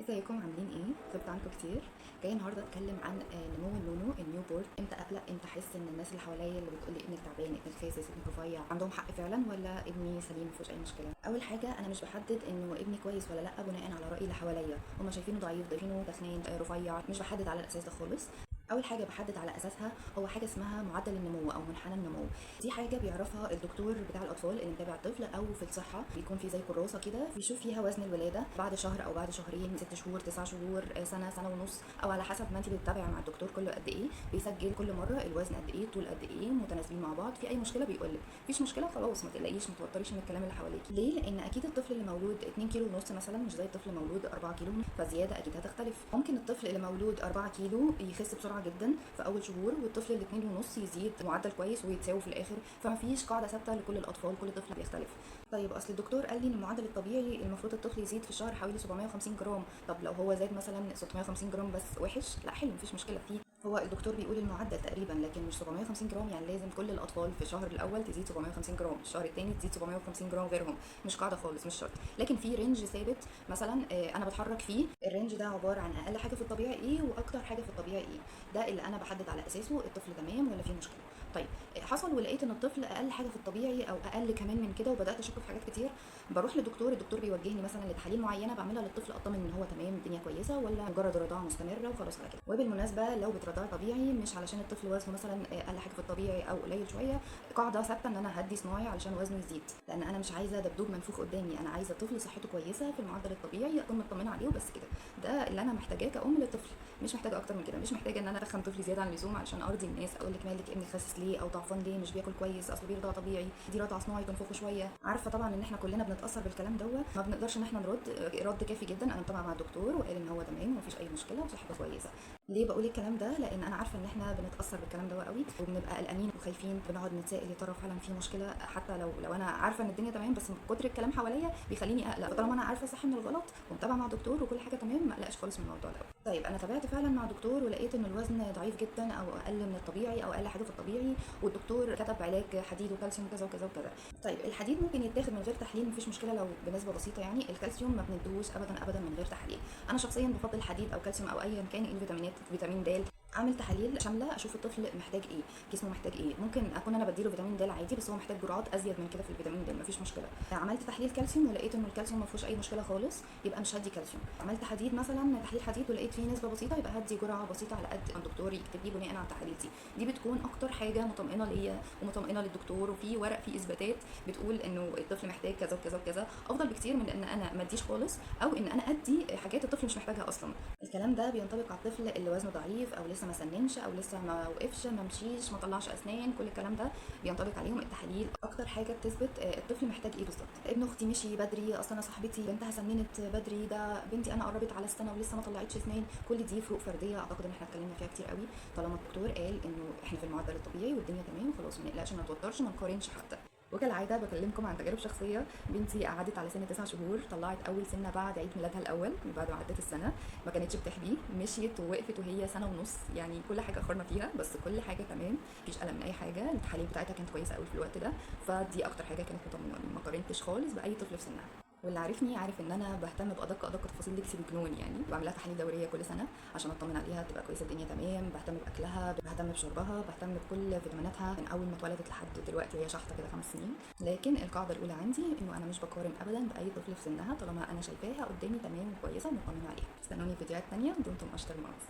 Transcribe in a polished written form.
ازيكم عاملين ايه؟ غبت عنكم كتير. جايه النهارده اتكلم عن نمو النونو النيو بورن. امتى اقلق، امتى احس ان الناس اللي حواليا اللي بتقول لي ابنك تعبان، ابنك خاسس، ابنك رفيع عندهم حق فعلا، ولا ابني سليم مفيهوش اي مشكله. اول حاجه انا مش بحدد انه ابني كويس ولا لا بناء على راي اللي حواليا، هم شايفينه ضعيف، شايفينه تخنان، رفيع. مش بحدد على الاساس ده خالص. اول حاجه بحدد على اساسها هو حاجه اسمها معدل النمو او منحنى النمو. دي حاجه بيعرفها الدكتور بتاع الاطفال اللي متابع الطفل، او في الصحه بيكون في زي كراسه كده بيشوف فيها وزن الولاده بعد شهر او بعد شهرين، 6 شهور، 9 شهور، سنه، سنه ونص، او على حسب ما انت بتتابعي مع الدكتور كل قد ايه. بيسجل كل مره الوزن قد ايه، طول قد ايه، متناسبين مع بعض، في اي مشكله بيقول لك، مفيش مشكله خلاص ما تقلقيش، ما توتريش من الكلام اللي حواليكي. ليه؟ لان اكيد الطفل اللي مولود 2 كيلو ونص مثلا مش زي الطفل مولود 4 كيلو، فزياده اكيد هتختلف. ممكن الطفل اللي مولود 4 كيلو يخس بسرعه جدا في اول شهور، والطفل اللي 2 ونص يزيد معدل كويس ويتساوي في الاخر. فما فيش قاعده ثابته لكل الاطفال، كل طفل بيختلف. طيب اصل الدكتور قال لي ان المعدل الطبيعي المفروض الطفل يزيد في الشهر حوالي 750 جرام. طب لو هو زاد مثلا 650 جرام بس وحش؟ لا حلو، مفيش مشكله فيه. هو الدكتور بيقول المعدل تقريبا، لكن مش 750 جرام يعني لازم كل الاطفال في الشهر الاول تزيد 750 جرام، الشهر الثاني تزيد 750 جرام غيرهم. مش قاعده خالص، مش شرط، لكن في رينج ثابت مثلا انا بتحرك فيه. الرينج ده عباره عن اقل حاجه في الطبيعي ايه واكتر حاجه في الطبيعي ايه. ده اللي انا بحدد على اساسه الطفل تمام ولا في مشكله. طيب حصل ولقيت ان الطفل اقل حاجه في الطبيعي او اقل كمان من كده، وبدات اشك في حاجات كتير. بروح لدكتور، الدكتور بيوجهني مثلا لتحاليل معينه بعملها للطفل اطمن ان هو تمام، الدنيا كويسه، ولا مجرد رضاعه مستمره وخلاص على كده. وبالمناسبه لو بترضعي طبيعي، مش علشان الطفل وزنه مثلا اقل حاجه في الطبيعي او قليل شويه قاعده ثابته ان انا هدي صناعي علشان وزنه يزيد، لان انا مش عايزه دبدوب منفوخ قدامي، انا عايزه طفل صحته كويسه في المعدل الطبيعي اكون مطمنه عليه وبس كده. ده اللي انا محتاجاه كأم للطفل، مش محتاجه اكتر من كده. مش محتاجه ان انا ادخن طفلي زياده عن اللزوم علشان ارضي الناس، اقول لك مالك ابنك خاسس ليه او ضعفان ليه، مش بياكل كويس، اصله بيرضع طبيعي، دي رضعه صناعي تنفخه شويه. عارفه طبعا ان احنا كلنا بنتاثر بالكلام دوت، ما بنقدرش ان احنا نرد رد كافي جدا. انا متابعه مع الدكتور وقال ان هو تمام ومفيش اي مشكله وصحته كويسه. ليه بقول الكلام ده؟ لان انا عارفه ان احنا بنتاثر بالكلام ده قوي، وبنبقى قلقانين وخايفين، بنقعد نتسائل يا ترى فعلا في مشكله، حتى لو انا عارفه ان الدنيا تمام، بس من كتر الكلام حواليا بيخليني اقلق. طالما انا عارفه الصح من الغلط ومتابعه مع دكتور وكل حاجه تمام، ما اقلقش خالص من الموضوع ده. طيب انا تابعت فعلا مع دكتور ولقيت ان الوزن ضعيف جدا او اقل من الطبيعي او اقل حاجه في الطبيعي، والدكتور كتب علاج حديد وكالسيوم وكذا وكذا وكذا. طيب الحديد ممكن يتاخد من غير تحليل، مفيش مشكله لو بنسبه بسيطه يعني. الكالسيوم ما بندوش ابدا ابدا من غير تحليل. انا شخصيا بفضل حديد او كالسيوم او ايا كان الفيتامينات، فيتامين د. اعمل تحاليل شامله اشوف الطفل محتاج ايه، جسمه محتاج ايه. ممكن اكون انا بديله فيتامين د عادي بس هو محتاج جرعات ازيد من كده في الفيتامين د، مفيش مشكله. عملت تحليل كالسيوم ولقيت انه الكالسيوم ما فيهوش اي مشكله خالص، يبقى مش هدي كالسيوم. عملت حديد مثلا، تحليل حديد، ولقيت فيه نسبه بسيطه، يبقى هدي جرعه بسيطه على قد الدكتور يكتب لي بناء على التحاليل دي. دي بتكون اكتر حاجه مطمئنه ليا ومطمئنه للدكتور، وفي ورق فيه اثباتات بتقول انه الطفل محتاج كذا وكذا وكذا، افضل بكتير من ان انا ما اديش خالص او ان انا ادي حاجات الطفل مش محتاجها اصلا. الكلام ده بينطبق على الطفل اللي وزنه ضعيف او لسه ما سننش او لسه ما وقفش، ما مشيش، ما طلعش اسنان، كل الكلام ده بينطبق عليهم التحاليل. اكتر حاجه بتثبت الطفل محتاج ايه بالظبط. ابن اختي مشي بدري، اصلا انا صاحبتي بنتها سننت بدري، ده بنتي انا قربت على السنه ولسه ما طلعتش اسنان. كل دي فروق فرديه اعتقد ان احنا اتكلمنا فيها كتير قوي. طالما الدكتور قال انه احنا في المعدل الطبيعي والدنيا تمام، خلاص ما نقلقش، ما نتوترش، ما نقارنش حتى. وكالعاده بكلمكم عن تجارب شخصيه. بنتي قعدت على سن 9 شهور، طلعت اول سنه بعد عيد ميلادها الاول، بعد ما عدت السنه. ما كانتش بتحبي، مشيت ووقفت وهي سنه ونص، يعني كل حاجه اخرنا فيها بس كل حاجه تمام، مفيش الم من اي حاجه. التحاليل بتاعتها كانت كويسه قوي في الوقت ده، فدي اكتر حاجه كانت مطمناني، ما قارنتش خالص باي طفل في سنها. واللي عارفني عارف ان انا بهتم بادق ادق تفاصيل لبسي بجنون، يعني بعملها تحاليل دوريه كل سنه عشان اطمن عليها تبقى كويسه، الدنيا تمام. بهتم باكلها، بهتم بشربها، بهتم بكل فيتاميناتها من اول ما اتولدت لحد دلوقتي وهي شحطه كده 5 سنين. لكن القاعده الاولى عندي انه انا مش بقارن ابدا باي طفل في سنها، طالما انا شايفاها قدامي تمام وكويسه ومطمنه عليها. استنوني في فيديوهات تانيه. دمتم اشطر الماوس.